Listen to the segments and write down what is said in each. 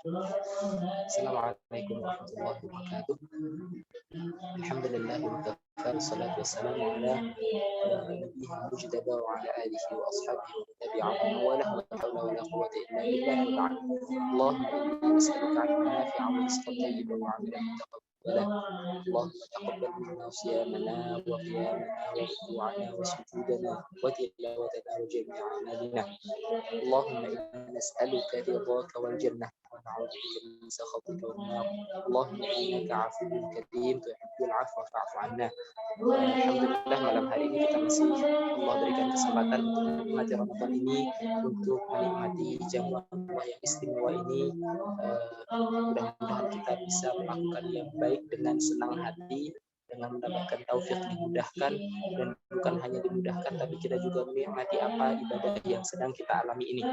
Assalamualaikum warahmatullahi wabarakatuh. Alhamdulillah wassalatu wassalamu ala nabiyina mujtaba wa ala alihi wa ashabihi wa tabi'ahum wa la hawla wa la quwwata illa billah wa ba'd. Allahumma inna nas'aluka 'ilman nafi'an wa rizqan tayyiban wa 'amalan mutaqabbalan. اللهم تقبل منا صيامنا وقيامنا وركوعنا وسجودنا وتلاوتنا وجميع اعمالنا. اللهم انا نسالك رضاك والجنه ونعوذ بك من سخطك والنار. اللهم انك عفو كريم تحب العفو فاعف عنا. Alhamdulillah malam hari ini kita masih Allah berikan kesempatan untuk menikmati Ramadan ini, untuk menikmati jamuan Allah yang istimewa ini. Mudah-mudahan kita bisa melakukan yang baik dengan senang hati, dengan mendapatkan taufik dimudahkan, dan bukan hanya dimudahkan tapi kita juga menikmati apa ibadah yang sedang kita alami ini.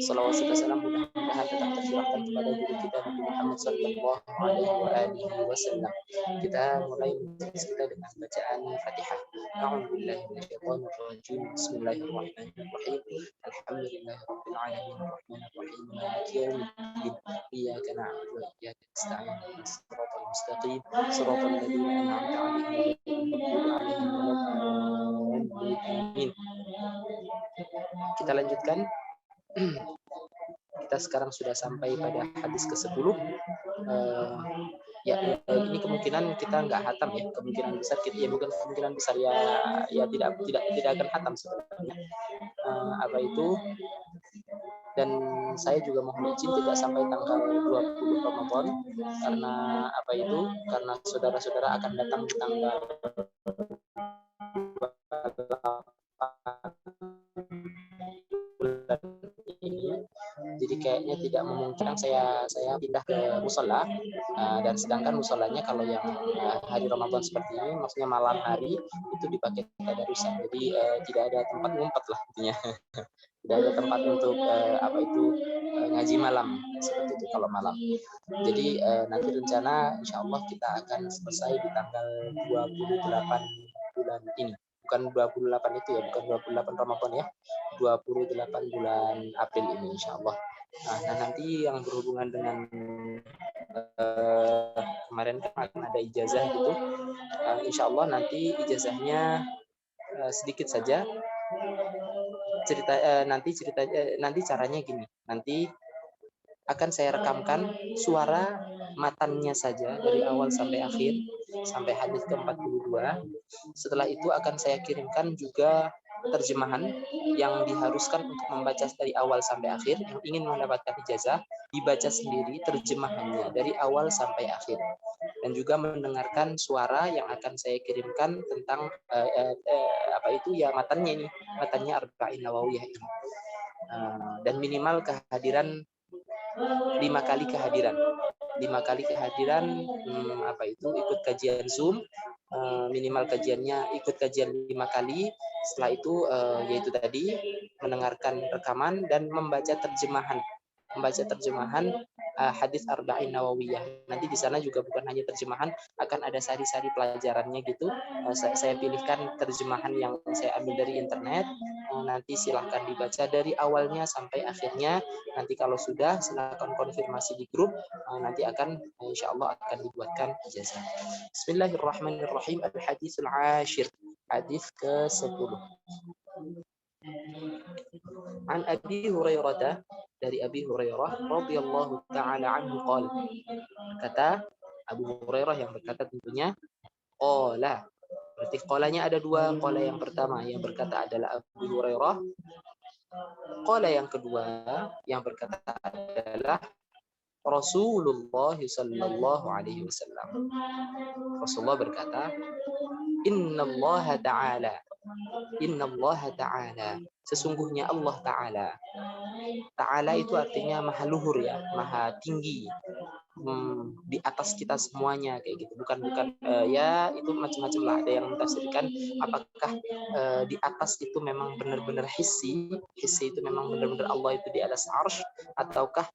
Salawat serta salam mudah-mudahan tetap tercurahkan kepada guru kita Nabi Muhammad sallallahu alaihi wasallam. Kita mulai majelis kita dengan bacaan Fatihah. A'udzubillahi minasyaitonir rajim. Bismillahirrahmanirrahim. Alhamdulillahirabbil alamin arrahmanir rahim maliki yaumiddin. Iyyaka na'budu wa iyyaka nasta'in. Shiratal mustaqim. Shiratal ladzina an'amta 'alaihim ghairil maghdubi 'alaihim. Kita lanjutkan. Kita sekarang sudah sampai pada hadis ke-10. Ini kemungkinan kita nggak hatam ya, kemungkinan besar kita ya, bukan kemungkinan besar ya tidak akan hatam sebenarnya. Apa itu, dan saya juga mohon izin tidak sampai tanggal 20 Ramadan karena apa itu, karena saudara-saudara akan datang di tanggal 28 ini. Jadi kayaknya tidak memungkinkan saya pindah ke musola, dan sedangkan musolanya kalau yang hari Ramadan seperti ini, maksudnya malam hari itu dipakai tadarusan. Jadi tidak ada tempat ngumpet lah intinya. Tidak ada tempat untuk ngaji malam seperti itu kalau malam. Jadi nanti rencana insya Allah kita akan selesai di tanggal 28 bulan ini. Bukan 28 itu ya, bukan 28 Ramadan ya, 28 bulan April ini insya Allah. Nah nanti yang berhubungan dengan kemarin kan akan ada ijazah gitu, insya Allah nanti ijazahnya sedikit saja. Nanti caranya gini, nanti akan saya rekamkan suara matannya saja dari awal sampai akhir, sampai hadis ke-42. Setelah itu akan saya kirimkan juga terjemahan yang diharuskan untuk membaca dari awal sampai akhir. Yang ingin mendapatkan ijazah, dibaca sendiri terjemahannya dari awal sampai akhir. Dan juga mendengarkan suara yang akan saya kirimkan tentang matannya Arba'in Nawawiyah ini. Dan minimal kehadiran 5 kali kehadiran. Ikut kajian Zoom, minimal kajiannya ikut kajian 5 kali. Setelah itu yaitu tadi mendengarkan rekaman dan membaca terjemahan hadis Arba'in Nawawiyah. Nanti di sana juga bukan hanya terjemahan, akan ada sari-sari pelajarannya gitu. Saya pilihkan terjemahan yang saya ambil dari internet. Nanti silahkan dibaca dari awalnya sampai akhirnya. Nanti kalau sudah, silakan konfirmasi di grup. Nanti akan insya Allah akan dibuatkan ijazah. Bismillahirrahmanirrahim. Al-haditsul ashir. Hadis ke-10. An Abi Hurairah, dari Abi Hurairah radhiyallahu taala anhu qala. Kata Abu Hurairah yang berkata tentunya, qala. Berarti qalanya ada dua. Qala yang pertama yang berkata adalah Abu Hurairah. Qala yang kedua yang berkata adalah Rasulullah sallallahu alaihi wasallam. Rasulullah berkata, Innallaha ta'ala, sesungguhnya Allah Ta'ala. Ta'ala itu artinya maha luhur ya, maha tinggi, di atas kita semuanya kayak gitu. Bukan ya itu macam-macam lah. Ada yang mentafsirkan apakah di atas itu memang benar-benar hissi itu memang benar-benar Allah itu di atas arsy, ataukah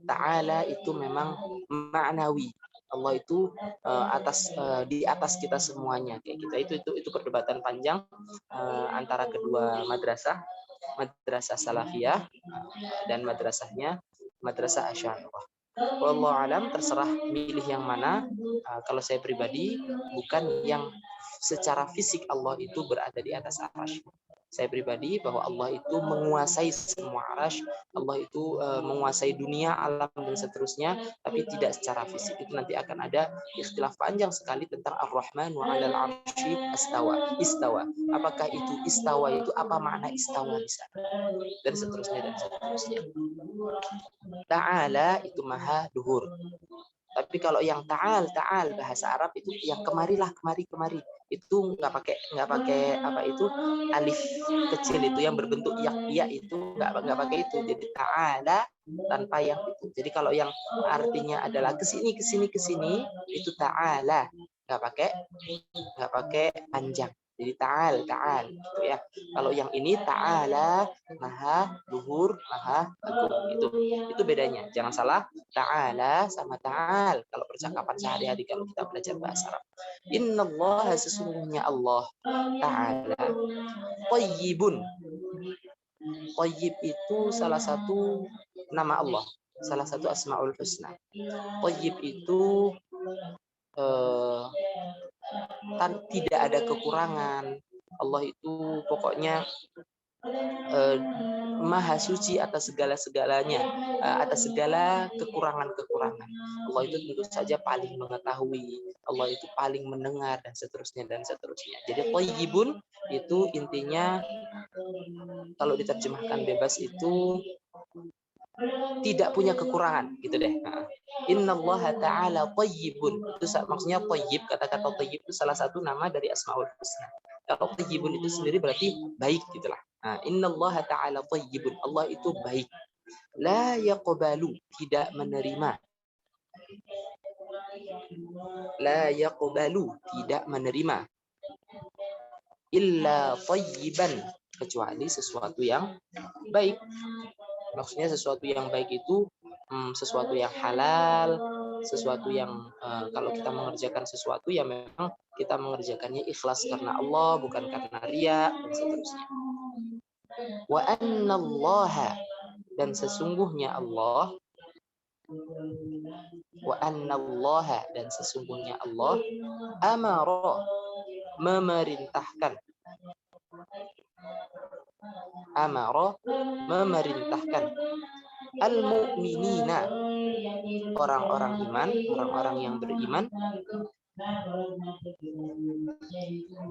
Ta'ala itu memang ma'nawi, Allah itu di atas kita semuanya kayak gitu. Itu perdebatan panjang antara kedua madrasah salafiyah dan madrasahnya Madrasah Asy'ariyah. Wallahu alam, terserah milih yang mana. Kalau saya pribadi bukan yang secara fisik Allah itu berada di atas arasy. Saya pribadi bahwa Allah itu menguasai semua arasy, Allah itu menguasai dunia, alam dan seterusnya, tapi tidak secara fisik. Itu nanti akan ada ikhtilaf panjang sekali tentang Ar-Rahman wa 'alal 'arsy istawa. Apakah itu istawa itu apa makna istawa di sana? Dan seterusnya dan seterusnya. Ta'ala itu maha luhur. Tapi kalau yang ta'al bahasa Arab itu yang kemarilah, kemari. Itu nggak pakai apa itu alif kecil itu yang berbentuk ya itu nggak pakai itu. Jadi ta'ala tanpa yang itu. Jadi kalau yang artinya adalah kesini itu ta'ala, nggak pakai panjang. Jadi ta'al gitu ya. Kalau yang ini ta'ala maha luhur, maha agung. Itu bedanya. Jangan salah, ta'ala sama ta'al kalau percakapan sehari-hari kalau kita belajar bahasa Arab. Innallaha, sesungguhnya Allah ta'ala thayyibun. Thayyib itu salah satu nama Allah, salah satu asmaul husna. Thayyib itu tidak ada kekurangan. Allah itu pokoknya maha suci atas segala-segalanya, atas segala kekurangan-kekurangan. Allah itu tentu saja paling mengetahui, Allah itu paling mendengar dan seterusnya. Jadi thayyibun itu intinya kalau diterjemahkan bebas itu tidak punya kekurangan, gitu deh. Innallaha ta'ala thayyibun. Itu maksudnya thayyib, kata-kata thayyib itu salah satu nama dari Asmaul Husna. Kalau thayyibun itu sendiri berarti baik, gitulah. Innallaha ta'ala thayyibun. Allah itu baik. La yaqbalu, tidak menerima. La yaqbalu, tidak menerima. Illa thayyiban, kecuali sesuatu yang baik. Maksudnya sesuatu yang baik itu sesuatu yang halal, sesuatu yang kalau kita mengerjakan sesuatu ya memang kita mengerjakannya ikhlas karena Allah, bukan karena riya dan seterusnya. Wa annallaha, dan sesungguhnya Allah, wa annallaha, dan sesungguhnya Allah amara, memerintahkan, amara, memerintahkan al-mu'minina, orang-orang iman, orang-orang yang beriman,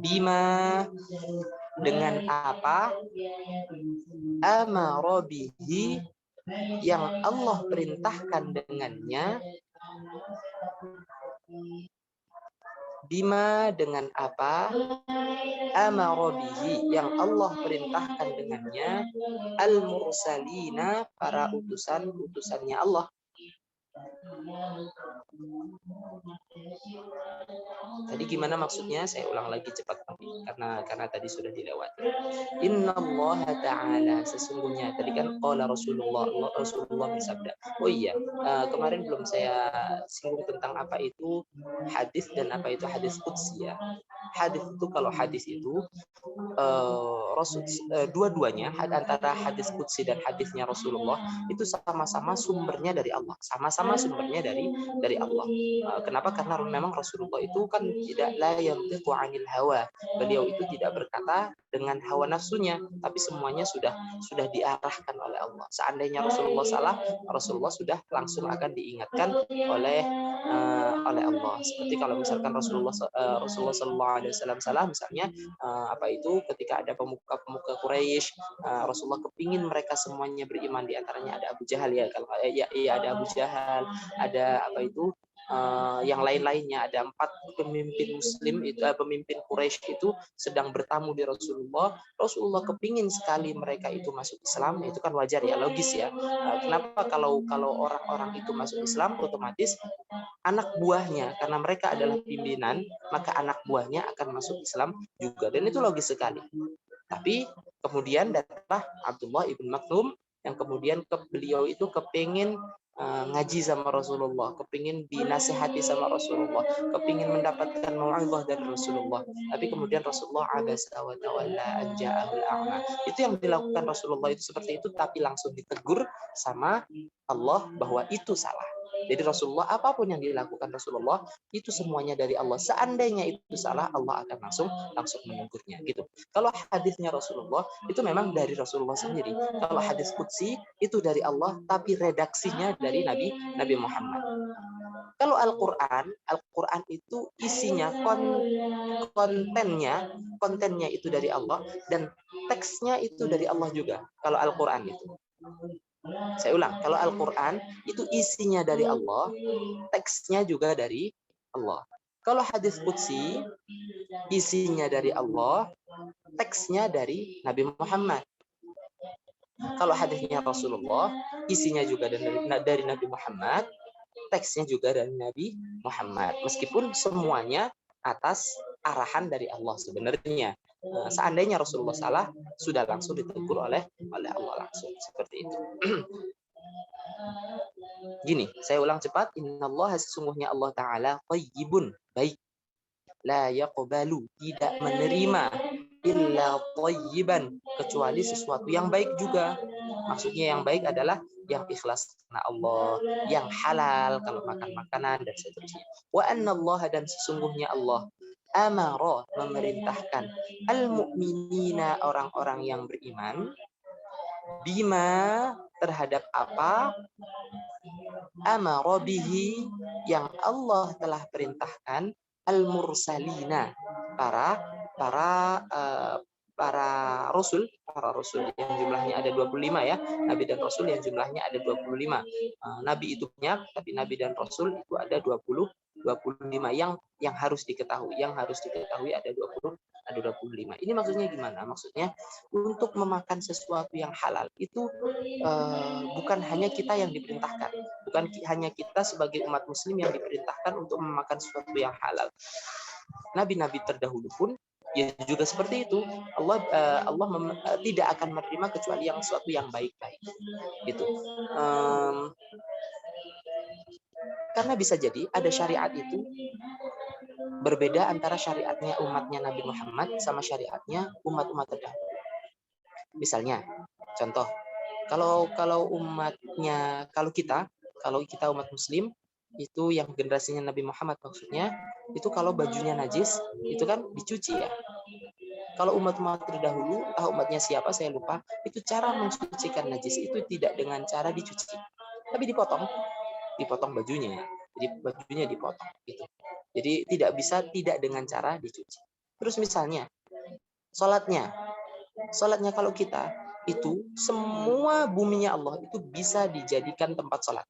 bima, dengan apa, amara bihi, yang Allah perintahkan dengannya, bima, dengan apa, amara bihi, yang Allah perintahkan dengannya, al-mursalina, para utusan-utusannya Allah. Tadi gimana maksudnya? Saya ulang lagi cepat karena tadi sudah dilewati. Innallaha ta'ala, sesungguhnya tadi kan qala Rasulullah bersabda. Oh iya, kemarin belum saya singgung tentang apa itu hadis dan apa itu hadis qudsi ya. Hadis itu, kalau hadis itu Rasul dua-duanya, antara hadis qudsi dan hadisnya Rasulullah itu sama-sama sumbernya dari Allah, sama-sama sumbernya dari Allah. Kenapa? Karena memang Rasulullah itu kan tidak la yantiqu 'anil hawa. Beliau itu tidak berkata dengan hawa nafsunya, tapi semuanya sudah diarahkan oleh Allah. Seandainya Rasulullah salah, Rasulullah sudah langsung akan diingatkan oleh Allah. Seperti kalau misalkan Rasulullah sallallahu alaihi wasallam salah, misalnya apa itu ketika ada pemuka Quraisy, Rasulullah kepingin mereka semuanya beriman, di antaranya ada Abu Jahal ya, kalau ada Abu Jahal, ada apa itu yang lain-lainnya, ada 4 pemimpin Muslim itu, pemimpin Quraisy itu sedang bertamu di Rasulullah. Rasulullah kepingin sekali mereka itu masuk Islam, itu kan wajar ya, logis ya. Kenapa kalau orang-orang itu masuk Islam, otomatis anak buahnya, karena mereka adalah pimpinan, maka anak buahnya akan masuk Islam juga, dan itu logis sekali. Tapi kemudian datanglah Abdullah ibn Maktum yang kemudian beliau itu kepingin ngaji sama Rasulullah, kepingin dinasihati sama Rasulullah, kepingin mendapatkan mau'izah dari Rasulullah, tapi kemudian Rasulullah abasa wa tawalla an ja'ahul a'ma. Itu yang dilakukan Rasulullah itu seperti itu, tapi langsung ditegur sama Allah bahwa itu salah. Jadi Rasulullah, apapun yang dilakukan Rasulullah itu semuanya dari Allah. Seandainya itu salah, Allah akan langsung menegurnya gitu. Kalau hadisnya Rasulullah itu memang dari Rasulullah sendiri. Kalau hadis qudsi itu dari Allah, tapi redaksinya dari Nabi Muhammad. Kalau Al-Quran itu isinya kontennya itu dari Allah, dan teksnya itu dari Allah juga. Kalau Al-Quran itu. Saya ulang, kalau Al-Quran itu isinya dari Allah, teksnya juga dari Allah. Kalau hadis qudsi, isinya dari Allah, teksnya dari Nabi Muhammad. Kalau hadisnya Rasulullah, isinya juga dari Nabi Muhammad, teksnya juga dari Nabi Muhammad. Meskipun semuanya atas arahan dari Allah sebenarnya. Seandainya Rasulullah salah, sudah langsung ditegur oleh Allah langsung. Seperti itu. Gini, saya ulang cepat. Innallaha, sesungguhnya Allah Ta'ala thayyibun, baik. La yaqbalu, tidak menerima illa thayyiban, kecuali sesuatu yang baik juga. Maksudnya yang baik adalah yang ikhlas karena Allah, yang halal kalau makan makanan dan seterusnya. Wa annallaha, dan sesungguhnya Allah amara, memerintahkan al-mu'minina, orang-orang yang beriman, bima, terhadap apa, amara bihi, yang Allah telah perintahkan, al-mursalina, para rasul yang jumlahnya ada 25 ya. Nabi dan rasul yang jumlahnya ada 25. Nabi itu banyak, tapi nabi dan rasul itu ada 25 yang harus diketahui. Yang harus diketahui ada 25. Ini maksudnya gimana? Maksudnya untuk memakan sesuatu yang halal itu bukan hanya kita yang diperintahkan, bukan hanya kita sebagai umat muslim yang diperintahkan untuk memakan sesuatu yang halal. Nabi-nabi terdahulu pun ya juga seperti itu. Allah tidak akan menerima kecuali yang sesuatu yang baik-baik gitu. Karena bisa jadi ada syariat itu berbeda antara syariatnya umatnya Nabi Muhammad sama syariatnya umat-umat terdahulu. Misalnya, contoh, kalau kita umat muslim itu yang generasinya Nabi Muhammad, maksudnya itu kalau bajunya najis itu kan dicuci ya. Kalau umat-umat terdahulu, umatnya siapa saya lupa, itu cara mensucikan najis itu tidak dengan cara dicuci, tapi dipotong bajunya. Jadi bajunya dipotong gitu. Jadi tidak dengan cara dicuci. Terus misalnya sholatnya kalau kita itu semua buminya Allah itu bisa dijadikan tempat sholat.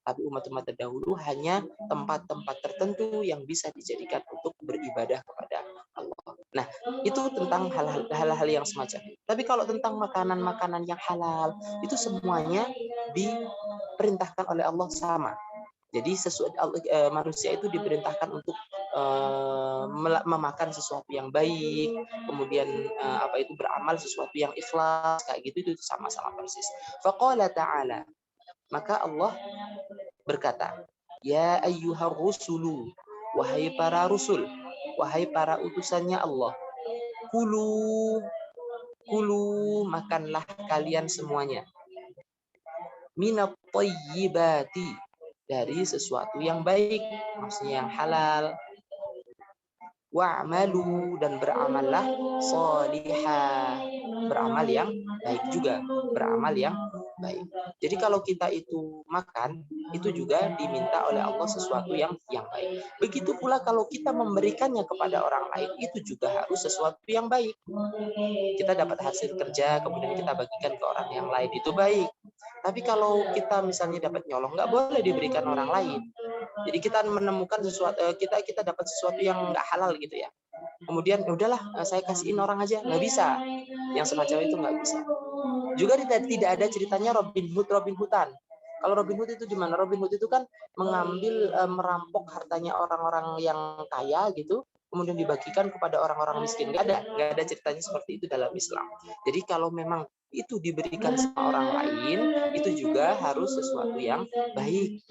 Tapi umat-umat terdahulu hanya tempat-tempat tertentu yang bisa dijadikan untuk beribadah kepada Allah. Nah, itu tentang hal-hal yang semacam. Tapi kalau tentang makanan-makanan yang halal, itu semuanya diperintahkan oleh Allah sama. Jadi manusia itu diperintahkan untuk memakan sesuatu yang baik, kemudian beramal sesuatu yang ikhlas, kayak gitu, itu sama-sama persis. Faqala ta'ala, maka Allah berkata, ya ayyuhar rusulu, wahai para rasul, wahai para utusannya Allah, kulu, makanlah kalian semuanya, minat thayyibati, dari sesuatu yang baik, maksudnya yang halal, wa'malu, dan beramallah sholihah, beramal yang baik juga, beramal yang baik. Jadi kalau kita itu makan, itu juga diminta oleh Allah sesuatu yang baik. Begitu pula kalau kita memberikannya kepada orang lain, itu juga harus sesuatu yang baik. Kita dapat hasil kerja, kemudian kita bagikan ke orang yang lain, itu baik. Tapi kalau kita misalnya dapat nyolong, nggak boleh diberikan orang lain. Jadi kita menemukan sesuatu, kita dapat sesuatu yang nggak halal gitu ya. Kemudian udahlah, saya kasihin orang aja, nggak bisa. Yang semacam itu nggak bisa. Juga tidak ada ceritanya Robin Hoodan. Kalau Robin Hood itu gimana? Robin Hood itu kan merampok hartanya orang-orang yang kaya gitu, kemudian dibagikan kepada orang-orang miskin. Nggak ada ceritanya seperti itu dalam Islam. Jadi kalau memang itu diberikan sama orang lain, itu juga harus sesuatu yang baik.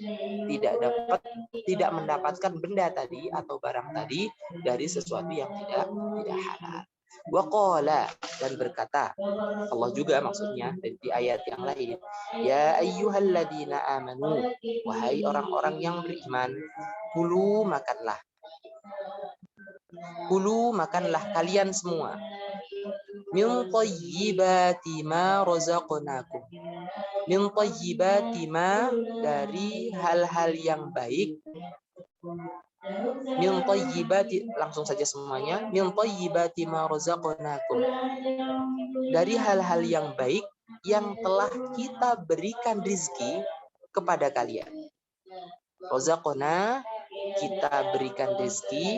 Tidak mendapatkan benda tadi atau barang tadi dari sesuatu yang tidak halal. Wa qala, dan berkata Allah juga maksudnya di ayat yang lain, ya ayyuhalladzina amanu, wahai orang-orang yang beriman, kulu makanlah kalian semua, min thayyibati ma razaqnakum, min thayyibati ma, dari hal-hal yang baik, min thayyibati, langsung saja semuanya, min thayyibati ma razaqnakum, dari hal-hal yang baik yang telah kita berikan rizki kepada kalian. Razaqna, kita berikan rizki,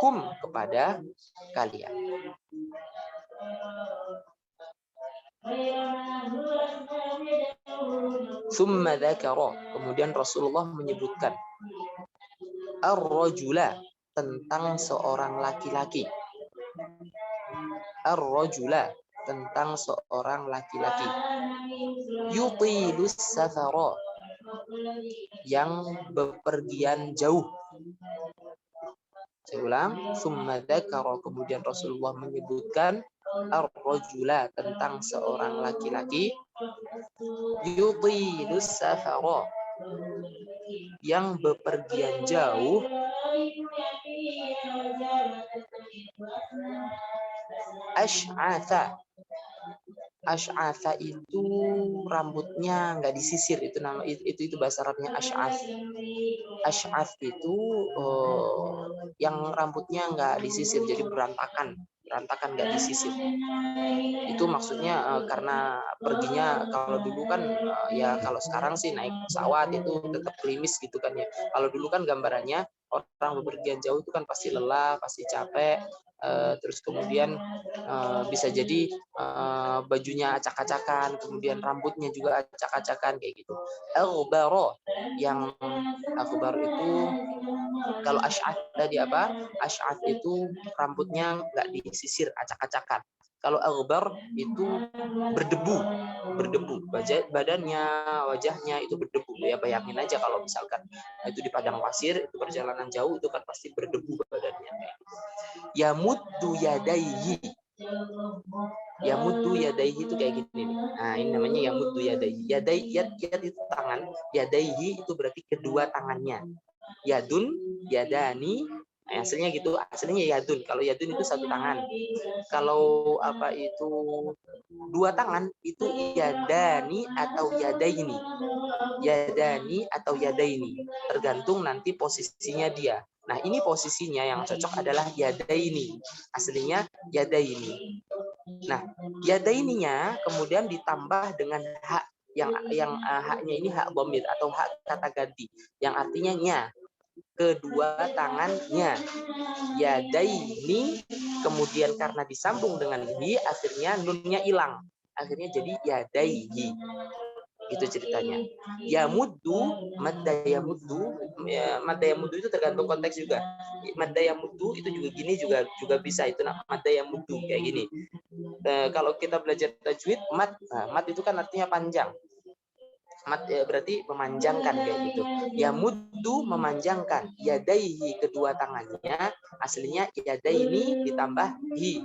kum, kepada kalian. Summa dzakara, kemudian Rasulullah menyebutkan ar-rajula, tentang seorang laki-laki. Ar-rajula, tentang seorang laki-laki. Yutilus safara, yang bepergian jauh. Saya ulang, summa dzakara, kemudian Rasulullah menyebutkan ar-rajula, tentang seorang laki-laki. Yutilus safara, yang bepergian jauh. Ash'atha, Ash'atha itu rambutnya nggak disisir, itu nama itu bahasa Arabnya Ash'ath. Ash'ath itu yang rambutnya nggak disisir, jadi berantakan nggak disisir. Itu maksudnya karena perginya, kalau dulu kan ya kalau sekarang sih naik pesawat itu tetap klimis gitu kan ya. Kalau dulu kan gambarannya orang bepergian jauh itu kan pasti lelah, pasti capek, terus kemudian bisa jadi bajunya acak-acakan, kemudian rambutnya juga acak-acakan kayak gitu. Al-baro, yang akbar itu, kalau Ash'ath tadi apa? Ash'ath itu rambutnya nggak disisir, acak-acakan. Kalau al-gbar itu berdebu, badannya, wajahnya itu berdebu. Ya bayangin aja kalau misalkan itu di padang pasir, itu perjalanan jauh, itu kan pasti berdebu badannya. Yamuddu yadaihi, yamuddu yadaihi itu kayak gini nih. Nah, ini namanya yamuddu yadaihi. Yad itu tangan, yadaihi itu berarti kedua tangannya. Yadun, yadani, aslinya gitu, aslinya yadun. Kalau yadun itu satu tangan. Kalau apa itu dua tangan, itu yadani atau yadaini. Yadani atau yadaini, tergantung nanti posisinya dia. Nah, ini posisinya yang cocok adalah yadaini. Aslinya yadaini. Nah, yadaininya kemudian ditambah dengan hak yang haknya ini hak dhamir atau hak kata ganti yang artinya nya, kedua tangannya. Yadaini, kemudian karena disambung dengan hi, akhirnya nunnya hilang, akhirnya jadi yadaihi. Itu ceritanya. Yamuddu, madda yamuddu, madda yamuddu itu tergantung konteks juga. Madda yamuddu itu juga gini juga bisa, itu madda yamuddu kayak gini. Kalau kita belajar tajwid, mad itu kan artinya panjang. Mad berarti memanjangkan kayak gitu. Yamuddu, memanjangkan. Yadaihi, kedua tangannya. Aslinya yadaini ditambah hi.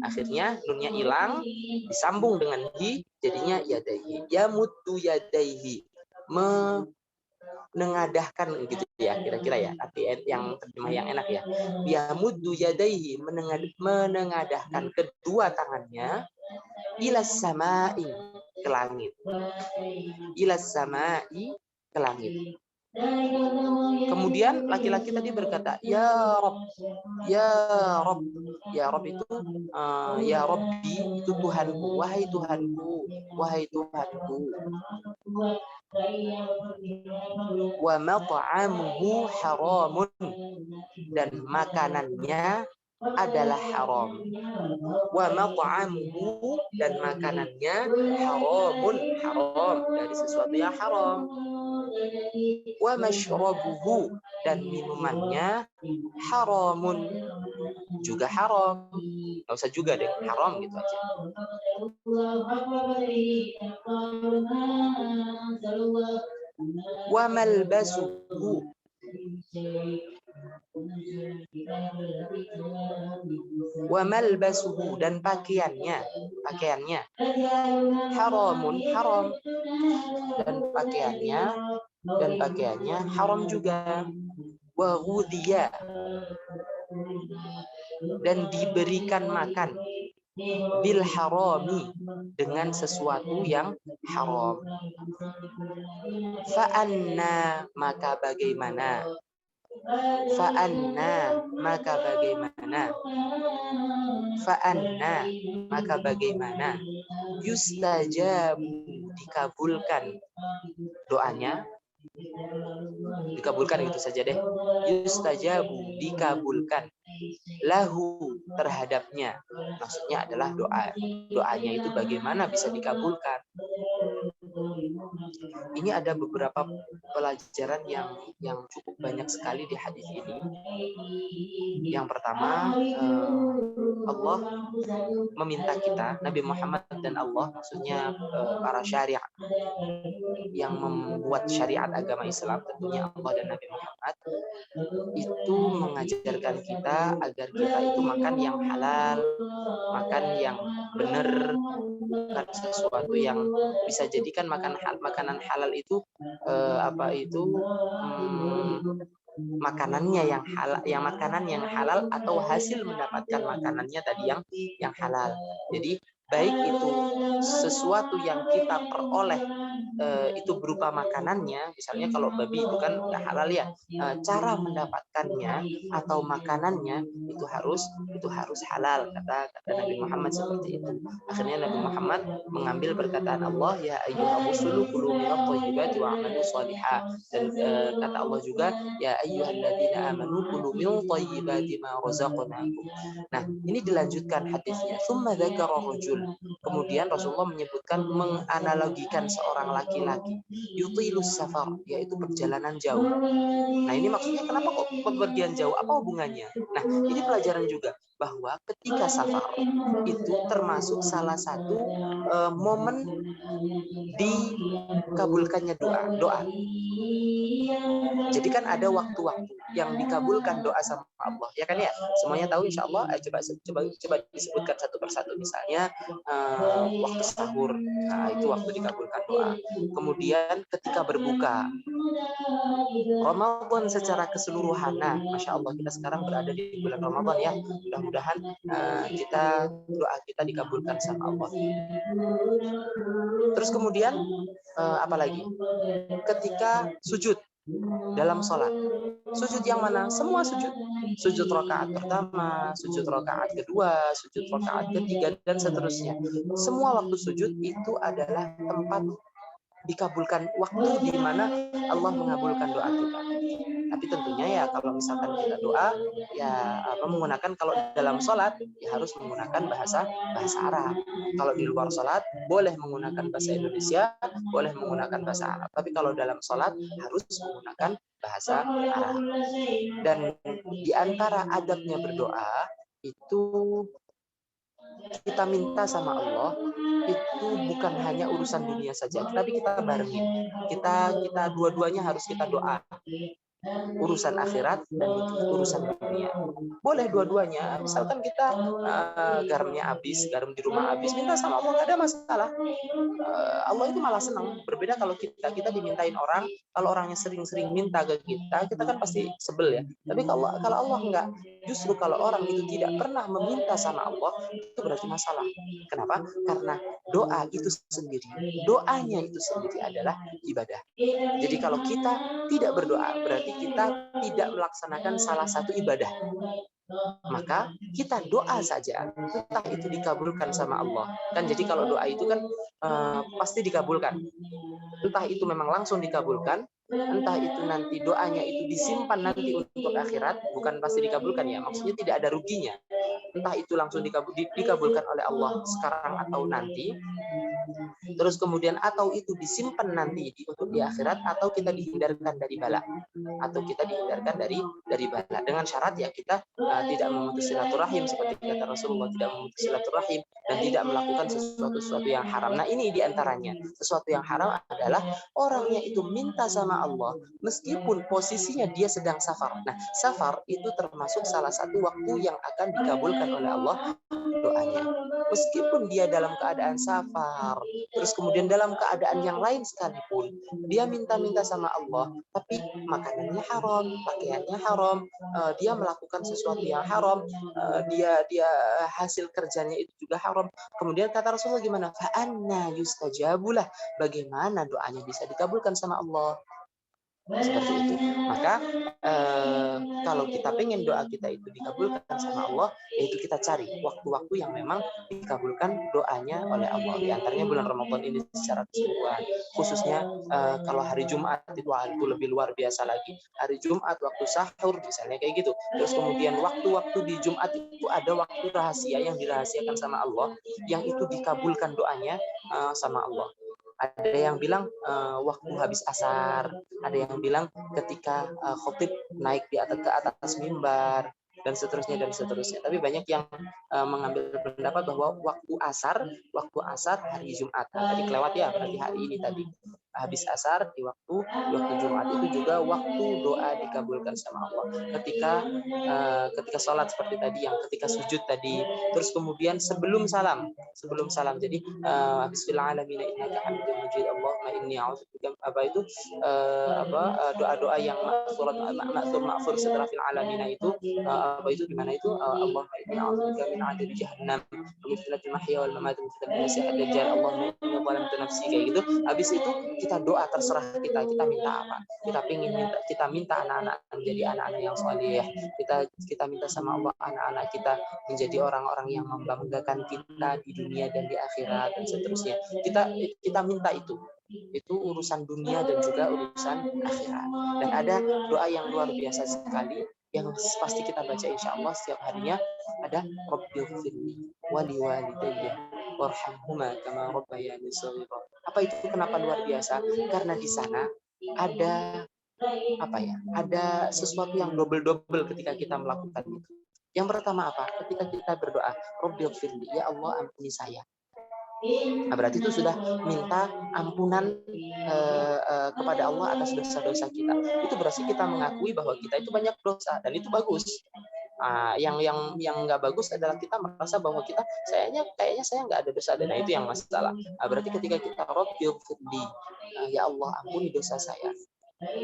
Akhirnya nunnya hilang, disambung dengan hi, jadinya yadaihi. Yamuddu yadaihi, menengadahkan gitu ya, kira-kira ya. Tapi yang terjemah yang enak ya. Yamuddu yadaihi, menengadahkan kedua tangannya, ilas samai, ke langit. Ilas samai, ke langit. Kemudian laki-laki tadi berkata, ya Rob, ya Rob. Ya Rob itu ya Robbi, itu Tuhanku, wahai Tuhanku, wahai Tuhanku. Wa mat'amuhu haramun, dan makanannya adalah haram. Wa mat'amuhu, dan makanannya haramun, haram, dari sesuatu yang haram. Wa mashrabuhu, dan minumannya haramun, juga haram. Nggak usah juga deh, haram gitu aja. Wa malbasuhu, wa malbasuhu, dan pakaiannya haramun, haram, dan pakaiannya haram juga. Wa ghudhiya, dan diberikan makan, bil harami, dengan sesuatu yang haram. Fa'anna, maka bagaimana, fa'anna, maka bagaimana, yustajabu, dikabulkan doanya, dikabulkan gitu saja deh, yustajabu, dikabulkan, lahu, terhadapnya, maksudnya adalah doanya itu bagaimana bisa dikabulkan. Ini ada beberapa pelajaran yang cukup banyak sekali di hadis ini. Yang pertama, Allah meminta kita, Nabi Muhammad dan Allah, maksudnya para syariat yang membuat syariat agama Islam, tentunya Allah dan Nabi Muhammad, itu mengajarkan kita agar kita itu makan yang halal, makan yang benar, bukan sesuatu yang bisa jadikan makanan halal itu makanannya yang halal atau hasil mendapatkan makanannya tadi yang halal. Jadi baik itu sesuatu yang kita peroleh itu berupa makanannya, misalnya kalau babi itu kan nggak halal ya, cara mendapatkannya atau makanannya itu harus halal, kata Nabi Muhammad seperti itu. Akhirnya Nabi Muhammad mengambil perkataan Allah, ya ayyuhar rusulu kulu minat thayyibati wa'malu shalihah, dan kata Allah juga, ya ayyuhalladzina amanu kulu min thayyibati ma razaqnakum. Nah, ini dilanjutkan hadisnya. Tsumma dzakara rajul. Kemudian Rasulullah menyebutkan, menganalogikan seorang laki-laki, yutilus safar, yaitu perjalanan jauh. Nah, ini maksudnya kenapa kok pergian jauh? Apa hubungannya? Nah, ini pelajaran juga bahwa ketika safar itu termasuk salah satu momen dikabulkannya doa. Jadi kan ada waktu-waktu yang dikabulkan doa sama Allah, ya kan ya? Semuanya tahu insya Allah. Coba disebutkan satu persatu. Misalnya waktu sahur, nah itu waktu dikabulkan doa. Kemudian ketika berbuka, Ramadan secara keseluruhan. Nah, masya Allah, kita sekarang berada di bulan Ramadan ya. Mudah-mudahan doa kita dikabulkan sama Allah. Terus kemudian apa lagi? Ketika sujud dalam sholat, sujud yang mana? Semua sujud. Sujud rakaat pertama, sujud rakaat kedua, sujud rakaat ketiga, dan seterusnya. Semua waktu sujud itu adalah tempat dikabulkan, waktu di mana Allah mengabulkan doa kita. Tapi tentunya ya kalau misalkan kita doa ya menggunakan, kalau dalam sholat ya harus menggunakan bahasa Arab. Kalau di luar sholat boleh menggunakan bahasa Indonesia, boleh menggunakan bahasa Arab. Tapi kalau dalam sholat harus menggunakan bahasa Arab. Dan di antara adabnya berdoa itu kita minta sama Allah itu bukan hanya urusan dunia saja, tapi kita barengin. Kita dua-duanya harus kita doa. Urusan akhirat dan urusan dunia. Boleh dua-duanya. Misalkan kita garamnya habis, garam di rumah habis, minta sama Allah, nggak ada masalah. Allah itu malah senang. Berbeda kalau kita dimintain orang, kalau orangnya sering-sering minta ke kita kan pasti sebel ya. Tapi kalau Allah enggak, justru kalau orang itu tidak pernah meminta sama Allah, itu berarti masalah. Kenapa? Karena doanya itu sendiri adalah ibadah. Jadi kalau kita tidak berdoa, berarti kita tidak melaksanakan salah satu ibadah. Maka kita doa saja, entah itu dikabulkan sama Allah. Kan jadi kalau doa itu kan pasti dikabulkan. Entah itu memang langsung dikabulkan, entah itu nanti doanya itu disimpan nanti untuk akhirat, bukan pasti dikabulkan ya. Maksudnya tidak ada ruginya. entah itu langsung dikabulkan oleh Allah sekarang atau nanti, terus kemudian atau itu disimpan nanti untuk di akhirat, atau kita dihindarkan dari bala, dengan syarat ya kita tidak memutus silaturahim seperti kata Rasulullah, tidak memutus silaturahim dan tidak melakukan sesuatu yang haram. Nah, ini diantaranya. Sesuatu yang haram adalah orangnya itu minta sama Allah meskipun posisinya dia sedang safar. Nah, safar itu termasuk salah satu waktu yang akan dikabulkan oleh Allah doanya. Meskipun dia dalam keadaan safar, terus kemudian dalam keadaan yang lain sekalipun, dia minta-minta sama Allah, tapi makanannya haram, pakaiannya haram, dia melakukan sesuatu yang haram, dia hasil kerjanya itu juga haram. Kemudian kata Rasulullah gimana? Fa'anna yustajabulah. Bagaimana doanya bisa dikabulkan sama Allah? Seperti itu. Maka kalau kita pengen doa kita itu dikabulkan sama Allah, yaitu kita cari waktu-waktu yang memang dikabulkan doanya oleh Allah. Di antaranya bulan Ramadan ini secara keseluruhan, khususnya kalau hari Jumat itu lebih luar biasa lagi. Hari Jumat waktu sahur misalnya kayak gitu. Terus kemudian waktu-waktu di Jumat itu ada waktu rahasia yang dirahasiakan sama Allah, yang itu dikabulkan doanya sama Allah. Ada yang bilang waktu habis asar, ada yang bilang ketika khotib naik ke atas mimbar, dan seterusnya. Tapi banyak yang mengambil pendapat bahwa waktu asar hari Jumat. Tadi kelewat ya, berarti hari ini tadi. Habis asar di waktu Jumat itu juga waktu doa dikabulkan sama Allah. Ketika sholat seperti tadi, yang ketika sujud tadi, terus kemudian sebelum salam. Jadi bismillahirrahmanirrahim innaka hamidum majid Allahumma inni a'udzubika doa-doa yang ma'fur setelah fil alamin itu gimana itu Allahumma inni a'udzubika min 'adzabi jahannam wa min fitnatil mahya wal mamat wa min fitnatil masiihid dajjal Allahumma inni zalamtu nafsi, kayak gitu. Habis itu kita doa, terserah kita minta apa. Kita minta anak-anak menjadi anak-anak yang saleh. Kita minta sama Allah anak-anak kita menjadi orang-orang yang membanggakan kita di dunia dan di akhirat dan seterusnya. Kita minta itu urusan dunia dan juga urusan akhirat. Dan ada doa yang luar biasa sekali yang pasti kita baca insya Allah setiap harinya, ada Rabbighfirli wa liwalidayya warhamhuma kama rabbayani shaghira. Apa itu, kenapa luar biasa? Karena di sana ada ada sesuatu yang double ketika kita melakukan itu. Yang pertama apa? Ketika kita berdoa, Rabbighfirli, ya Allah ampuni saya. Nah, berarti itu sudah minta ampunan kepada Allah atas dosa-dosa kita. Itu berarti kita mengakui bahwa kita itu banyak dosa, dan itu bagus. Yang nggak bagus adalah kita merasa bahwa kayaknya saya nggak ada dosa, dan itu yang masalah. Berarti ketika kita Rabbighfirli, ya Allah ampuni dosa saya,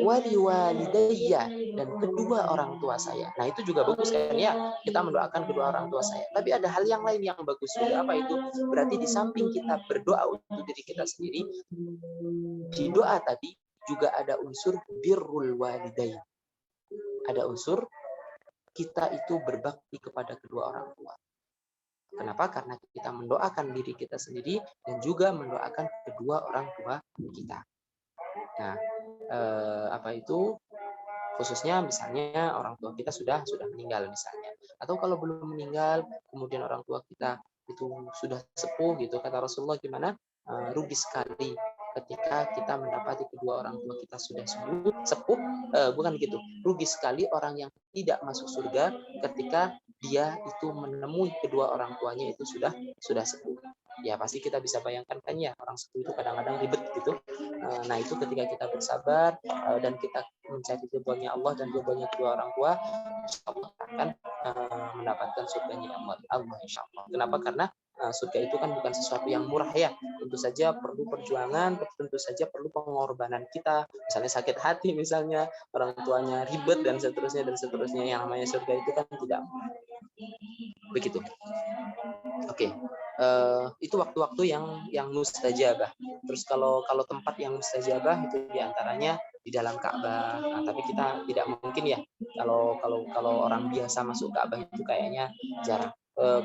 wali walidayya, dan kedua orang tua saya. Nah, itu juga bagus kan ya, kita mendoakan kedua orang tua saya. Tapi ada hal yang lain yang bagus juga. Apa itu? Berarti di samping kita berdoa untuk diri kita sendiri, di doa tadi juga ada unsur birrul walidain. Ada unsur kita itu berbakti kepada kedua orang tua. Kenapa? Karena kita mendoakan diri kita sendiri dan juga mendoakan kedua orang tua kita. Nah, khususnya misalnya orang tua kita sudah meninggal misalnya, atau kalau belum meninggal kemudian orang tua kita itu sudah sepuh gitu, kata Rasulullah gimana? Rugi sekali ketika kita mendapati kedua orang tua kita sudah sepuh, bukan gitu, rugi sekali orang yang tidak masuk surga ketika dia itu menemui kedua orang tuanya itu sudah sepuh. Ya pasti kita bisa bayangkan kan ya, orang sepuh itu kadang-kadang ribet gitu. Nah, itu ketika kita bersabar dan kita mencari ridhonya Allah dan ridhonya kedua orang tua, insya Allah akan mendapatkan surganya Allah insya Allah. Kenapa? Karena surga itu kan bukan sesuatu yang murah ya. Tentu saja perlu perjuangan, tentu saja perlu pengorbanan kita. Misalnya sakit hati, misalnya orang tuanya ribet dan seterusnya. Yang namanya surga itu kan tidak murah. Begitu. Oke. Itu waktu-waktu yang mustajabah. Terus kalau tempat yang mustajabah itu diantaranya di dalam Ka'bah. Nah, tapi kita tidak mungkin ya kalau orang biasa masuk Ka'bah itu kayaknya jarang.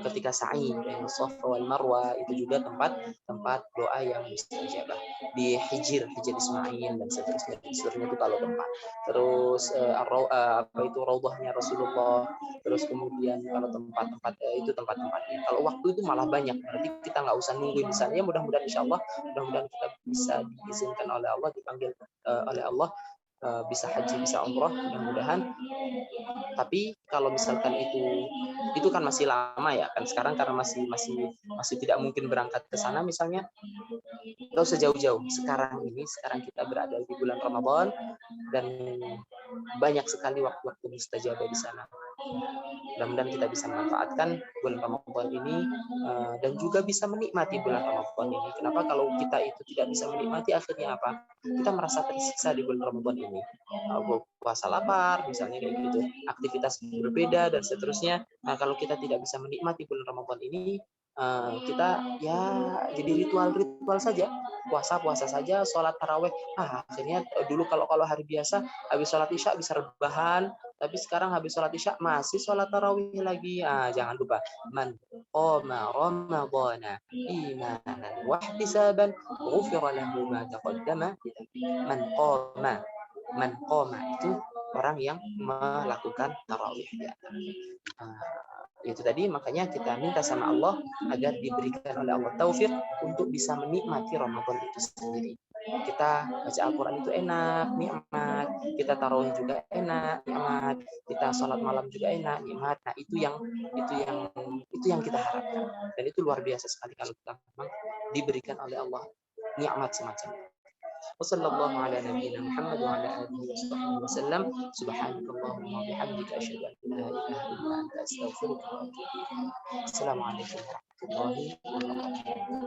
ketika sa'i baina Safa wal Marwa itu juga tempat doa yang mustajabah. Di Hijr Ismail dan seterusnya itu kalau tempat. Terus apa itu raudhahnya Rasulullah. Terus kemudian kalau tempat-tempat itu tempat-tempatnya. Kalau waktu itu malah banyak. Berarti kita nggak usah nungguin di sana. Ya mudah-mudahan insyaallah mudah-mudahan kita bisa diizinkan oleh Allah, dipanggil oleh Allah, bisa haji, bisa umroh, mudah-mudahan. Tapi kalau misalkan itu kan masih lama ya kan, sekarang karena masih tidak mungkin berangkat ke sana misalnya, nggak usah jauh-jauh. Sekarang kita berada di bulan Ramadan dan banyak sekali waktu-waktu mustajabah di sana. Mudah-mudahan kita bisa memanfaatkan bulan Ramadan ini dan juga bisa menikmati bulan Ramadan ini. Kenapa kalau kita itu tidak bisa menikmati, akhirnya apa? Kita merasa tersiksa di bulan Ramadan ini. Puasa lapar, misalnya kayak gitu. Aktivitas berbeda dan seterusnya. Nah, kalau kita tidak bisa menikmati bulan Ramadan ini, kita ya jadi ritual saja, puasa saja, sholat taraweh. Akhirnya dulu kalau hari biasa habis sholat isya bisa rebahan, tapi sekarang habis sholat isya masih sholat tarawih lagi. Jangan lupa, man qama ramadhana imanan wa ihtisaban ghufira lahu ma taqaddama. Man qama itu orang yang melakukan tarawih. Itu tadi, makanya kita minta sama Allah agar diberikan oleh Allah taufik untuk bisa menikmati Ramadan itu sendiri. Kita baca Al-Quran itu enak, nikmat. Kita tarawih juga enak, nikmat. Kita sholat malam juga enak, nikmat. Nah, itu yang kita harapkan. Dan itu luar biasa sekali kalau kita memang diberikan oleh Allah nikmat semacam itu. Wassallallahu ala nabiyyina Muhammad wa ala alihi wa sahbihi wasallam. Subhanakallahumma wa bihamdika asyhadu an la ilaha illa anta astaghfiruka wa atubu ilaik. Assalamualaikum warahmatullahi wabarakatuh.